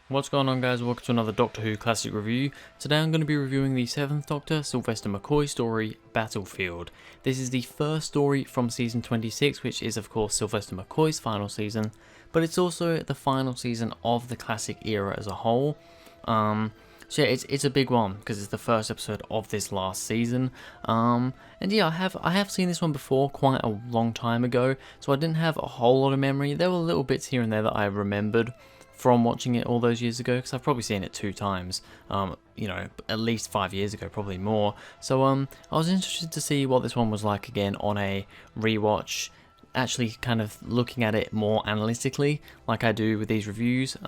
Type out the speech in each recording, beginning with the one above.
What's going on, guys? Welcome to another Doctor Who classic review. Today I'm going to be reviewing the 7th Doctor, Sylvester McCoy story, Battlefield. This is the first story from season 26, which is of course Sylvester McCoy's final season, but it's also the final season of the classic era as a whole. So yeah, it's a big one because it's the first episode of this last season. And yeah, I have seen this one before quite a long time ago, so I didn't have a whole lot of memory. There were little bits here and there that I remembered from watching it all those years ago, because I've probably seen it 2 times, you know, at least 5 years ago, probably more. So I was interested to see what this one was like again on a rewatch, actually kind of looking at it more analytically, like I do with these reviews.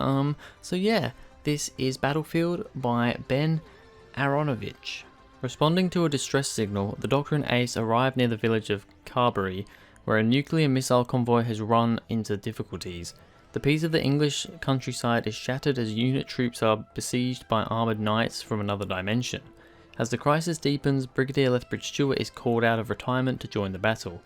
So yeah, this is Battlefield by Ben Aronovich. Responding to a distress signal, the Doctor and Ace arrive near the village of Carberry, where a nuclear missile convoy has run into difficulties. The peace of the English countryside is shattered as unit troops are besieged by armoured knights from another dimension. As the crisis deepens, Brigadier Lethbridge Stewart is called out of retirement to join the battle.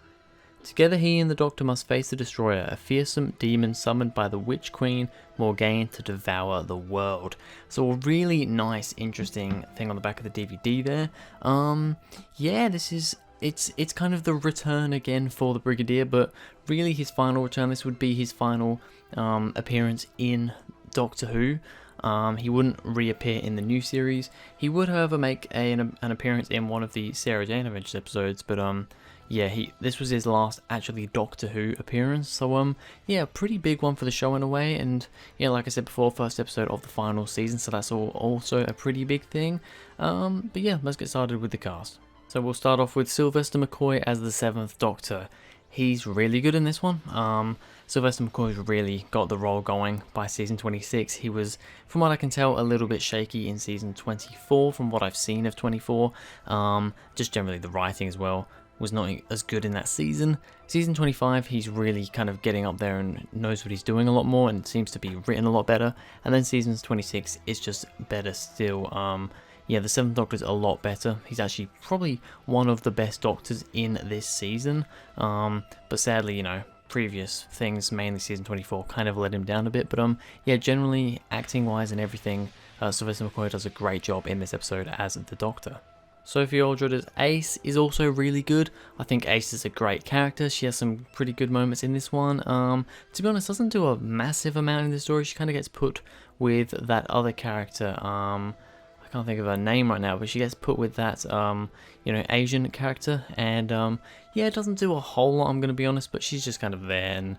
Together he and the Doctor must face the Destroyer, a fearsome demon summoned by the Witch Queen Morgaine to devour the world. So a really nice, interesting thing on the back of the DVD there. Yeah, this is... It's kind of the return again for the Brigadier, but really his final return. This would be his final appearance in Doctor Who. He wouldn't reappear in the new series. He would, however, make an appearance in one of the Sarah Jane Adventures episodes, but yeah, this was his last actually Doctor Who appearance. So yeah, pretty big one for the show in a way, and yeah, like I said before, first episode of the final season, so that's also a pretty big thing. But yeah, let's get started with the cast. So we'll start off with Sylvester McCoy as the 7th Doctor. He's really good in this one. Sylvester McCoy's really got the role going by season 26. He was, from what I can tell, a little bit shaky in season 24 from what I've seen of 24. Just generally the writing as well was not as good in that season. Season 25, he's really kind of getting up there and knows what he's doing a lot more and seems to be written a lot better. And then season 26 is just better still. Yeah, the 7th Doctor's a lot better. He's actually probably one of the best Doctors in this season. But sadly, you know, previous things, mainly season 24, kind of let him down a bit. But yeah, generally, acting-wise and everything, Sylvester McCoy does a great job in this episode as the Doctor. Sophie Aldred as Ace is also really good. I think Ace is a great character. She has some pretty good moments in this one. To be honest, doesn't do a massive amount in the story. She kind of gets put with that other character. I can't think of her name right now, but she gets put with that, you know, Asian character, and yeah, it doesn't do a whole lot, I'm going to be honest, but she's just kind of there and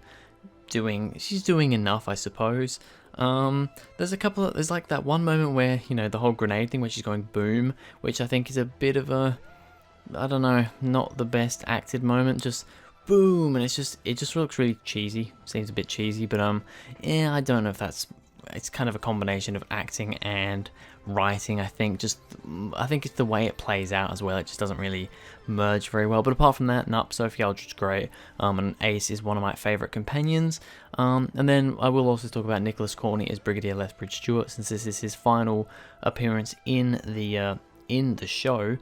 she's doing enough, I suppose. There's like that one moment where, you know, the whole grenade thing where she's going boom, which I think is a bit of a, I don't know, not the best acted moment, just boom, and it just looks really cheesy, seems a bit cheesy, but yeah, I don't know if it's kind of a combination of acting and writing. I think it's the way it plays out as well. It just doesn't really merge very well. But apart from that, Sophie Aldred's great. And Ace is one of my favourite companions. And then I will also talk about Nicholas Courtney as Brigadier Lethbridge Stewart, since this is his final appearance in the show.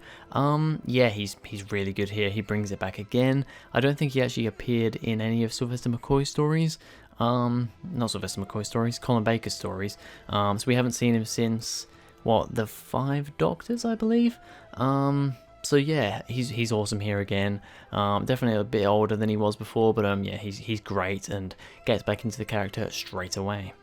Yeah, he's really good here. He brings it back again. I don't think he actually appeared in any of Sylvester McCoy's stories. Not Sylvester McCoy stories, Colin Baker's stories. So we haven't seen him since, what, the 5 Doctors, I believe? So yeah, he's awesome here again. Definitely a bit older than he was before, but yeah, he's great and gets back into the character straight away.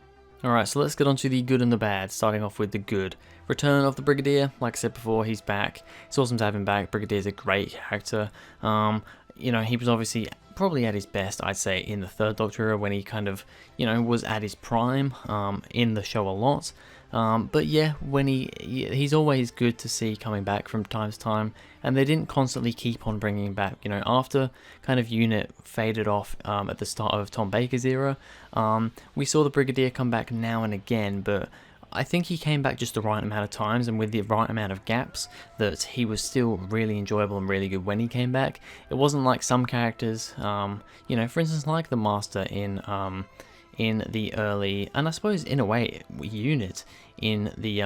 Alright, so let's get on to the good and the bad, starting off with the good. Return of the Brigadier, like I said before, he's back. It's awesome to have him back. Brigadier's a great character. You know, he was obviously probably at his best, I'd say, in the 3rd Doctor era, when he kind of, you know, was at his prime in the show a lot. But yeah, when he's always good to see coming back from time to time, and they didn't constantly keep on bringing him back. You know, after kind of Unit faded off at the start of Tom Baker's era, we saw the Brigadier come back now and again, but I think he came back just the right amount of times and with the right amount of gaps that he was still really enjoyable and really good when he came back. It wasn't like some characters, you know, for instance, like the Master in the early, and I suppose in a way, Unit in the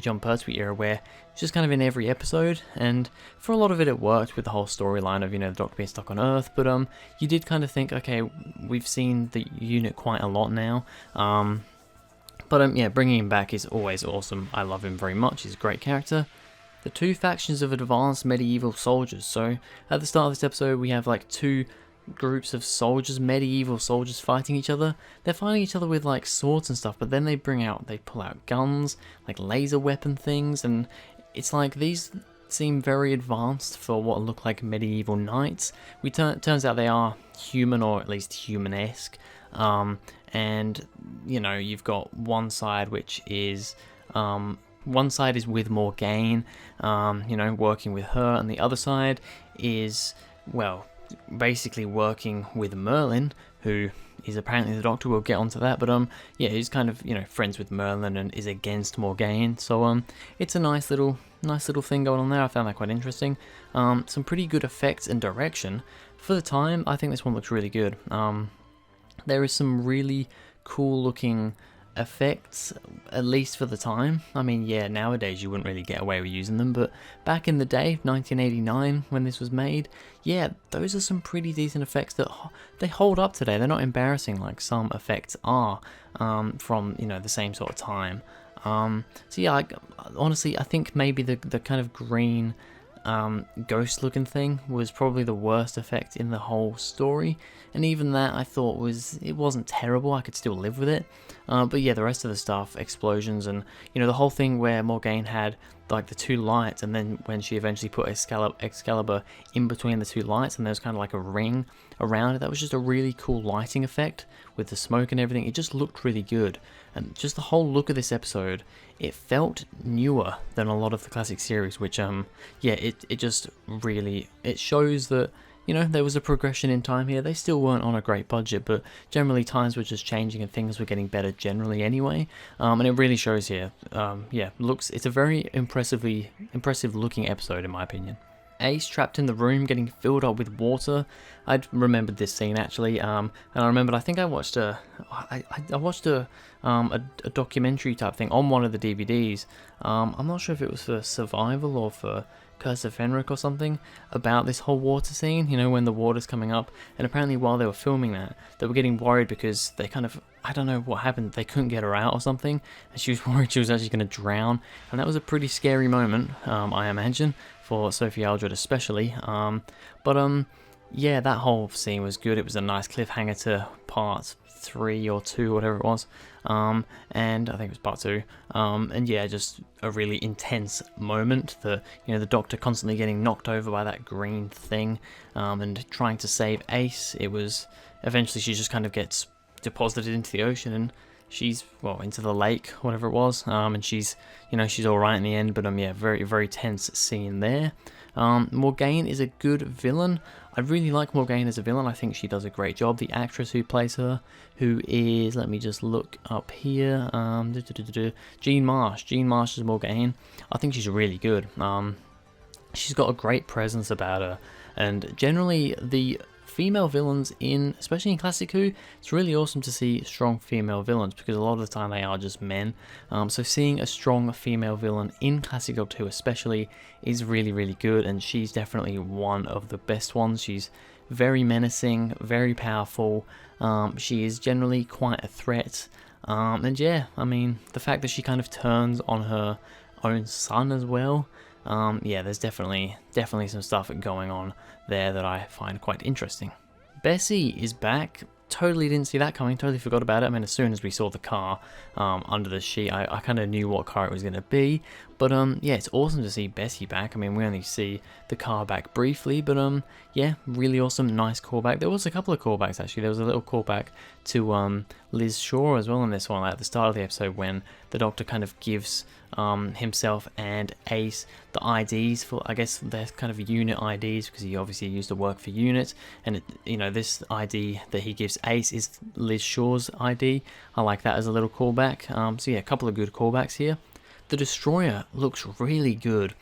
John Pertwee era, where it's just kind of in every episode, and for a lot of it, it worked with the whole storyline of, you know, the Doctor being stuck on Earth, but you did kind of think, okay, we've seen the Unit quite a lot now, But yeah, bringing him back is always awesome. I love him very much. He's a great character. The two factions of advanced medieval soldiers. So at the start of this episode, we have like two groups of soldiers, medieval soldiers fighting each other. They're fighting each other with like swords and stuff, but then they pull out guns, like laser weapon things, and it's like these seem very advanced for what look like medieval knights. Turns out they are human, or at least human-esque. And you know, you've got one side which is with Morgaine, you know, working with her, and the other side is, well, basically working with Merlin, who is apparently the Doctor. We'll get onto that, but yeah, he's kind of, you know, friends with Merlin and is against Morgaine. So it's a nice little thing going on there. I found that quite interesting. Some pretty good effects and direction for the time. I think this one looks really good. There is some really cool looking effects, at least for the time. I mean, yeah, nowadays you wouldn't really get away with using them, but back in the day, 1989, when this was made, yeah, those are some pretty decent effects that they hold up today. They're not embarrassing like some effects are from, you know, the same sort of time. So yeah, honestly, I think maybe the kind of green ghost looking thing was probably the worst effect in the whole story, and even that I thought it wasn't terrible. I could still live with it, but yeah, the rest of the stuff, explosions, and you know, the whole thing where Morgaine had like the two lights, and then when she eventually put Excalibur in between the two lights and there's kind of like a ring around it, that was just a really cool lighting effect with the smoke and everything. It just looked really good, and just the whole look of this episode, it felt newer than a lot of the classic series, which yeah, it just really, it shows that, you know, there was a progression in time here. They still weren't on a great budget, but generally times were just changing and things were getting better generally anyway. And it really shows here. Yeah, it's a very impressive looking episode in my opinion. Ace trapped in the room getting filled up with water. I'd remembered this scene actually, and I remembered, I think I watched a documentary type thing on one of the DVDs. I'm not sure if it was for Survival or for Curse of Fenric or something, about this whole water scene, you know, when the water's coming up, and apparently while they were filming that, they were getting worried because they kind of, I don't know what happened, they couldn't get her out or something, and she was worried she was actually going to drown, and that was a pretty scary moment, I imagine, for Sophie Aldred especially. Yeah, that whole scene was good. It was a nice cliffhanger to part 3 or 2, whatever it was, and I think it was part 2, and yeah, just a really intense moment, you know, the Doctor constantly getting knocked over by that green thing, and trying to save Ace. It was, eventually she just kind of gets deposited into the ocean, and she's, well, into the lake, whatever it was, and she's, you know, she's alright in the end, but yeah, very, very tense scene there. Morgaine is a good villain. I really like Morgaine as a villain. I think she does a great job. The actress who plays her, who is, let me just look up here, Jean Marsh. Jean Marsh is Morgaine. I think she's really good. She's got a great presence about her, and generally the female villains especially in Classic Who, it's really awesome to see strong female villains, because a lot of the time they are just men. So seeing a strong female villain in Classic Who especially is really, really good, and she's definitely one of the best ones. She's very menacing, very powerful. She is generally quite a threat. And yeah, I mean, the fact that she kind of turns on her own son as well, yeah, there's definitely some stuff going on there that I find quite interesting. Bessie is back. Totally didn't see that coming, totally forgot about it. I mean, as soon as we saw the car under the sheet, I kind of knew what car it was going to be. But yeah, it's awesome to see Bessie back. I mean, we only see the car back briefly, but yeah, really awesome, nice callback. There was a couple of callbacks actually. There was a little callback to Liz Shaw as well in this one, at the start of the episode, when the Doctor kind of gives himself and Ace the IDs for, I guess, their kind of unit IDs, because he obviously used to work for unit, and you know, this ID that he gives Ace is Liz Shaw's ID. I like that as a little callback. So yeah, a couple of good callbacks here. The Destroyer looks really good.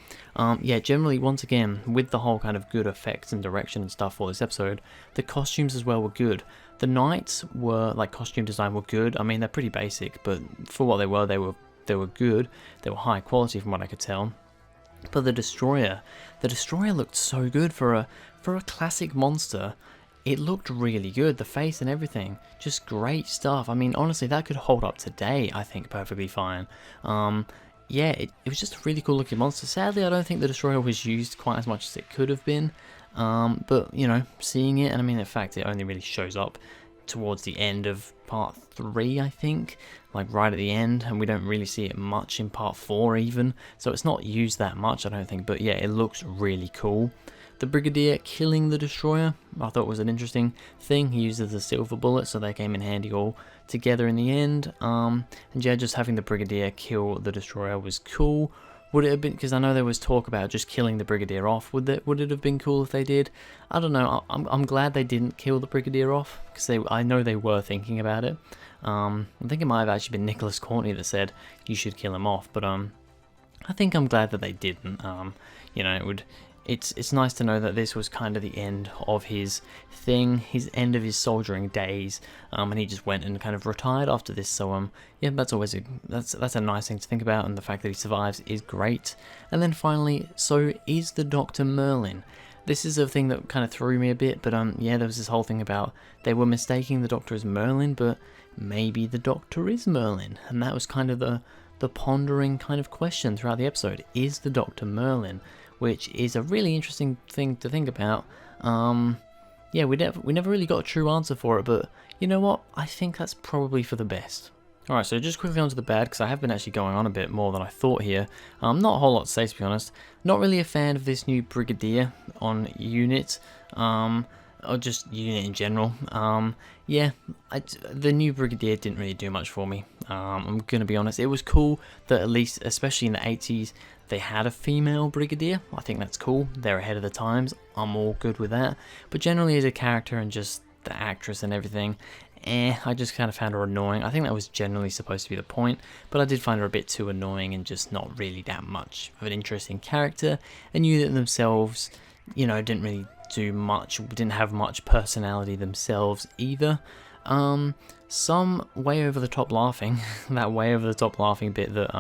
Yeah, generally, once again, with the whole kind of good effects and direction and stuff for this episode, the costumes as well were good. The Knights were, like, costume design were good. I mean, they're pretty basic, but for what they were good. They were high quality from what I could tell. But the Destroyer looked so good for a classic monster. it looked really good. The face and everything, just great stuff. I mean, honestly, that could hold up today, I think, perfectly fine. Yeah, it was just a really cool looking monster. Sadly, I don't think the Destroyer was used quite as much as it could have been. But, you know, seeing it, and I mean, in fact, it only really shows up towards the end of part 3, I think, like right at the end, and we don't really see it much in part 4 even, so it's not used that much, I don't think. But yeah, it looks really cool. The Brigadier killing the Destroyer, I thought was an interesting thing. He uses the silver bullet, so they came in handy all together in the end. And yeah, just having the Brigadier kill the Destroyer was cool. Would it have been, because I know there was talk about just killing the Brigadier off, would it have been cool if they did? I don't know. I'm glad they didn't kill the Brigadier off, because I know they were thinking about it. I think it might have actually been Nicholas Courtney that said you should kill him off, but I think I'm glad that they didn't. You know, it's nice to know that this was kind of the end of his thing, his end of his soldiering days, and he just went and kind of retired after this. So yeah, that's always that's a nice thing to think about, and the fact that he survives is great. And then finally, so is the Dr. Merlin? This is a thing that kind of threw me a bit, but yeah, there was this whole thing about they were mistaking the Doctor as Merlin, but maybe the Doctor is Merlin, and that was kind of the pondering kind of question throughout the episode. Is the Doctor Merlin? Which is a really interesting thing to think about. Yeah, we never really got a true answer for it, but you know what? I think that's probably for the best. Alright, so just quickly onto the bad, because I have been actually going on a bit more than I thought here. Not a whole lot to say, to be honest. Not really a fan of this new Brigadier on Unit, or just Unit in general. Yeah, the new Brigadier didn't really do much for me. I'm going to be honest. It was cool that at least, especially in the 80s, they had a female Brigadier. I think that's cool. They're ahead of the times. I'm all good with that. But generally as a character and just the actress and everything, I just kind of found her annoying. I think that was generally supposed to be the point, but I did find her a bit too annoying and just not really that much of an interesting character. And Unit themselves, you know, didn't really do much, didn't have much personality themselves either. Some way over the top laughing, that way over the top laughing bit that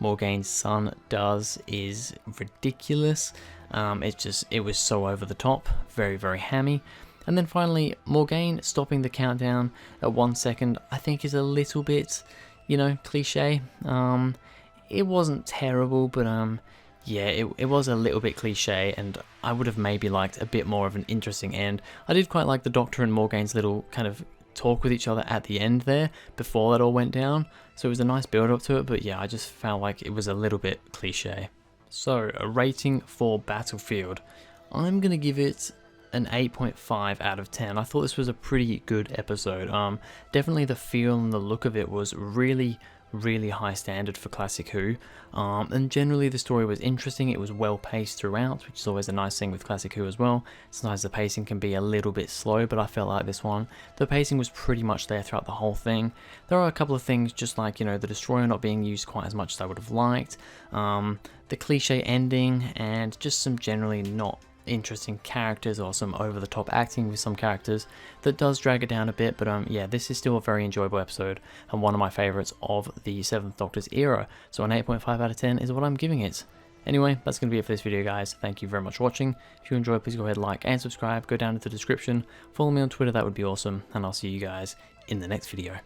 Morgane's son does is ridiculous. It was so over the top, very, very hammy. And then finally, Morgane stopping the countdown at 1 second, I think is a little bit, you know, cliche. It wasn't terrible, but yeah, it was a little bit cliche, and I would have maybe liked a bit more of an interesting end. I did quite like the Doctor and Morgane's little kind of talk with each other at the end there, before that all went down, so it was a nice build up to it, but yeah, I just felt like it was a little bit cliche. So, a rating for Battlefield. I'm going to give it an 8.5 out of 10. I thought this was a pretty good episode. Definitely the feel and the look of it was really high standard for Classic Who, and generally the story was interesting. It was well paced throughout, which is always a nice thing with Classic Who as well. Sometimes the pacing can be a little bit slow, but I felt like this one, the pacing was pretty much there throughout the whole thing. There are a couple of things, just like, you know, the Destroyer not being used quite as much as I would have liked, the cliche ending, and just some generally not interesting characters, or some over the top acting with some characters that does drag it down a bit. But yeah, this is still a very enjoyable episode and one of my favorites of the 7th Doctor's era, so an 8.5 out of 10 is what I'm giving it. Anyway, that's going to be it for this video, guys. Thank you very much for watching. If you enjoyed, please go ahead, like and subscribe. Go down to the description, follow me on Twitter, that would be awesome, and I'll see you guys in the next video.